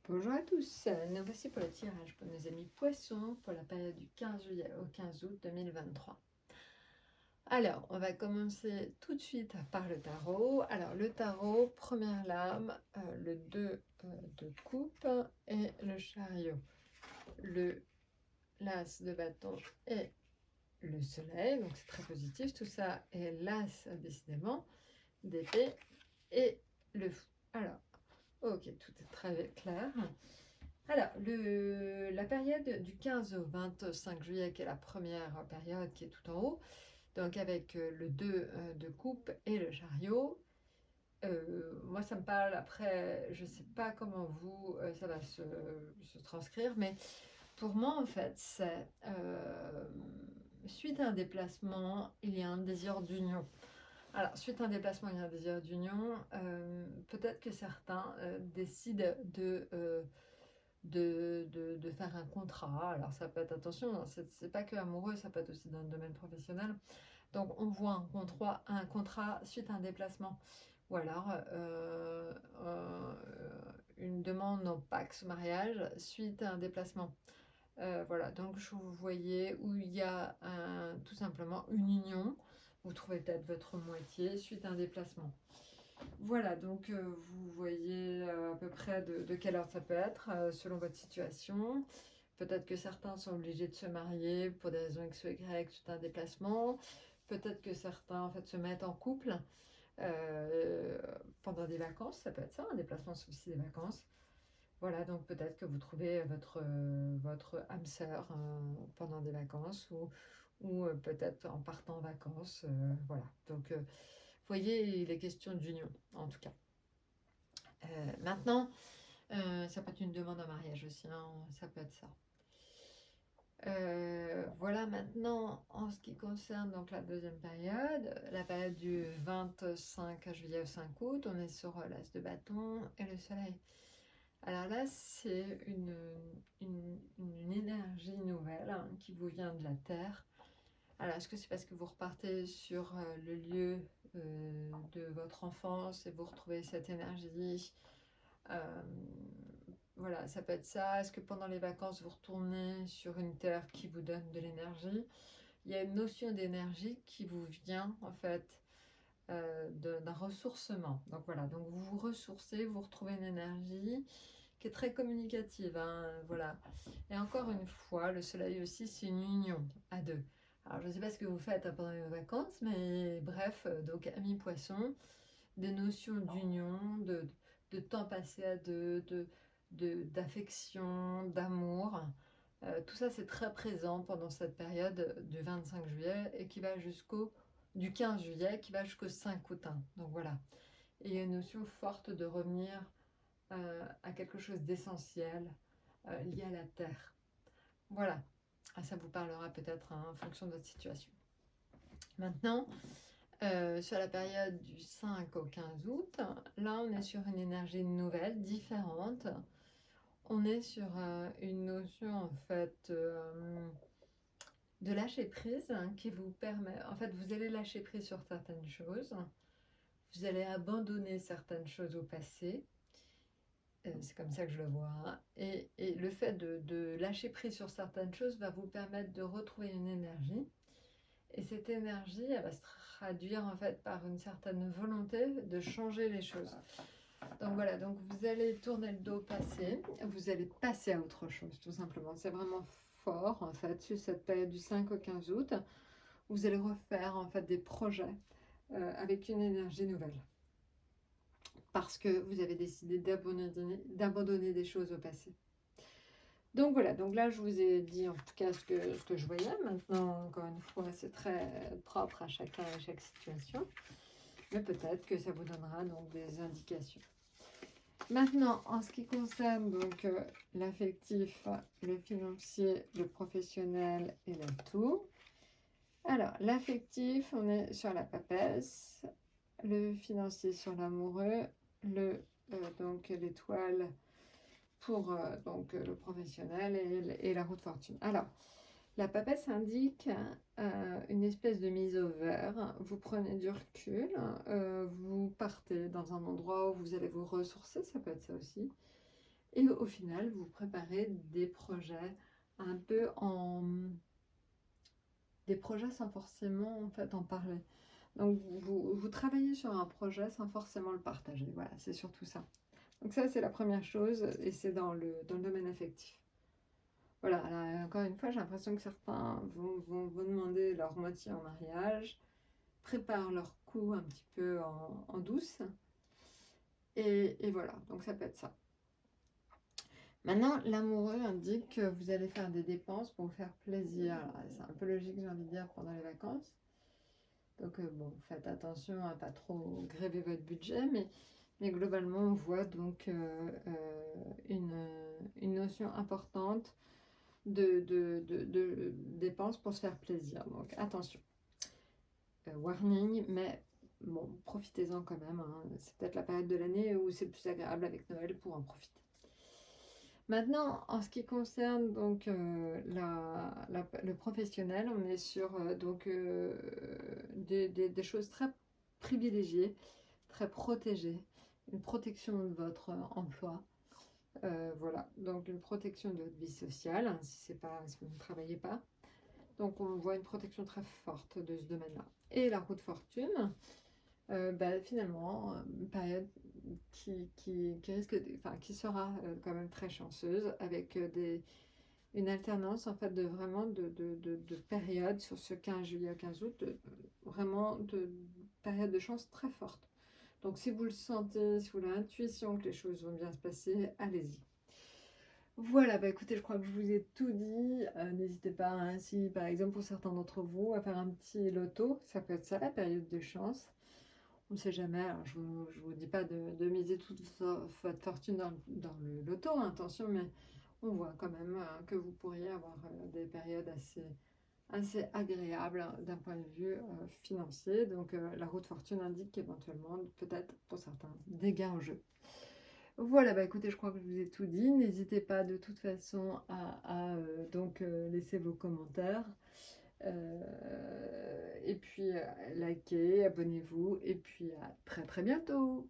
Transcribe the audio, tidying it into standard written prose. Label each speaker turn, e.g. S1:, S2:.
S1: Bonjour à tous, nous voici pour le tirage pour nos amis poissons pour la période du 15 juillet au 15 août 2023. Alors, on va commencer tout de suite par le tarot. Alors, le tarot, première lame, le 2 de coupe et le chariot. L'as de bâton et le soleil, donc c'est très positif tout ça, et l'as décidément d'épée et le fou. Alors, ok, tout est très clair. Alors, la période du 15 au 25 juillet, qui est la première période qui est tout en haut, donc avec le 2 de coupe et le chariot, moi ça me parle, après je ne sais pas comment vous, ça va se transcrire, mais pour moi en fait c'est suite à un déplacement, il y a un désir d'union. Alors, suite à un déplacement, il y a un désir d'union. Peut-être que certains décident de faire un contrat. Alors, ça peut être, attention, c'est pas que amoureux, ça peut être aussi dans le domaine professionnel. Donc, on voit un contrat suite à un déplacement. Ou alors, une demande en Pax mariage suite à un déplacement. Voilà, donc je vous voyez où il y a tout simplement une union. Vous trouvez peut-être votre moitié suite à un déplacement. Voilà, donc vous voyez à peu près de quelle heure ça peut être selon votre situation. Peut-être que certains sont obligés de se marier pour des raisons X ou Y suite à un déplacement. Peut-être que certains en fait se mettent en couple euh, pendant des vacances. Ça peut être ça, un déplacement c'est aussi des vacances. Voilà, donc peut-être que vous trouvez votre âme sœur pendant des vacances ou peut-être en partant en vacances. Voilà, donc vous voyez, il est question d'union en tout cas. Maintenant, ça peut être une demande en mariage aussi, hein, ça peut être ça. Voilà, maintenant en ce qui concerne donc la deuxième période, la période du 25 juillet au 5 août, on est sur l'as de bâton et le soleil. Alors là, c'est une énergie nouvelle hein, qui vous vient de la Terre. Alors, est-ce que c'est parce que vous repartez sur le lieu de votre enfance et vous retrouvez cette énergie euh, Voilà, ça peut être ça. Est-ce que pendant les vacances, vous retournez sur une Terre qui vous donne de l'énergie? Il y a une notion d'énergie qui vous vient en fait d'un ressourcement. Donc voilà, donc vous vous ressourcez, vous retrouvez une énergie qui est très communicative, hein, voilà. Et encore une fois, le soleil aussi, c'est une union à deux. Alors, je ne sais pas ce que vous faites pendant les vacances, mais bref, donc amis poissons, des notions d'union, de temps passé à deux, d'affection, d'amour. Tout ça, c'est très présent pendant cette période du 25 juillet et qui va du 15 juillet, qui va jusqu'au 5 août. Hein. Donc voilà. Et il y a une notion forte de revenir à quelque chose d'essentiel lié à la terre. Voilà, ça vous parlera peut-être hein, en fonction de votre situation. Maintenant, sur la période du 5 au 15 août, là on est sur une énergie nouvelle, différente. On est sur une notion en fait de lâcher prise hein, qui vous permet, en fait vous allez lâcher prise sur certaines choses, vous allez abandonner certaines choses au passé. C'est comme ça que je le vois. Hein. Et le fait de lâcher prise sur certaines choses va vous permettre de retrouver une énergie. Et cette énergie, elle va se traduire en fait par une certaine volonté de changer les choses. Donc voilà, donc vous allez tourner le dos au passé, vous allez passer à autre chose tout simplement. C'est vraiment fort en fait sur cette période du 5 au 15 août. Vous allez refaire en fait des projets avec une énergie nouvelle parce que vous avez décidé d'abandonner des choses au passé. Donc voilà, donc là je vous ai dit en tout cas ce que je voyais. Maintenant, encore une fois, c'est très propre à chacun et à chaque situation. Mais peut-être que ça vous donnera donc des indications. Maintenant, en ce qui concerne donc l'affectif, le financier, le professionnel et l'atout. Alors, l'affectif, on est sur la papesse, le financier sur l'amoureux, donc l'étoile pour donc, le professionnel et la roue de fortune. Alors, la papesse indique une espèce de mise au vert. Vous prenez du recul, vous partez dans un endroit où vous allez vous ressourcer, ça peut être ça aussi. Et au final, vous préparez des projets un peu des projets sans forcément en fait en parler. Donc vous travaillez sur un projet sans forcément le partager. Voilà, c'est surtout ça. Donc ça, c'est la première chose et c'est dans le domaine affectif. Voilà, là, encore une fois, j'ai l'impression que certains vont demander leur moitié en mariage, préparent leur coup un petit peu en douce. Et voilà, donc ça peut être ça. Maintenant, l'amoureux indique que vous allez faire des dépenses pour vous faire plaisir. C'est un peu logique, j'ai envie de dire, pendant les vacances. Donc, bon, faites attention à pas trop gréver votre budget, mais globalement, on voit donc une notion importante de dépenses pour se faire plaisir. Donc, attention. Warning, mais bon, profitez-en quand même, hein. C'est peut-être la période de l'année où c'est le plus agréable avec Noël pour en profiter. Maintenant, en ce qui concerne donc le professionnel, on est sur des choses très privilégiées, très protégées, une protection de votre emploi. Voilà, donc une protection de votre vie sociale, hein, si vous ne travaillez pas. Donc on voit une protection très forte de ce domaine-là. Et la roue de fortune, finalement, une période qui sera quand même très chanceuse, avec une alternance en fait de vraiment de périodes sur ce 15 juillet à 15 août, vraiment de périodes de chance très fortes. Donc si vous le sentez, si vous avez l'intuition que les choses vont bien se passer, allez-y. Voilà, écoutez, je crois que je vous ai tout dit. N'hésitez pas, hein, si par exemple pour certains d'entre vous, à faire un petit loto. Ça peut être ça la période de chance. On ne sait jamais. Alors, je vous dis pas de miser toute votre fortune dans le loto, hein, attention, mais on voit quand même que vous pourriez avoir des périodes assez agréables, hein, d'un point de vue financier. Donc la roue de fortune indique éventuellement, peut-être pour certains, des gains en jeu. Voilà, écoutez, je crois que je vous ai tout dit. N'hésitez pas de toute façon à laisser vos commentaires. Et puis likez, abonnez-vous. Et puis à très très bientôt.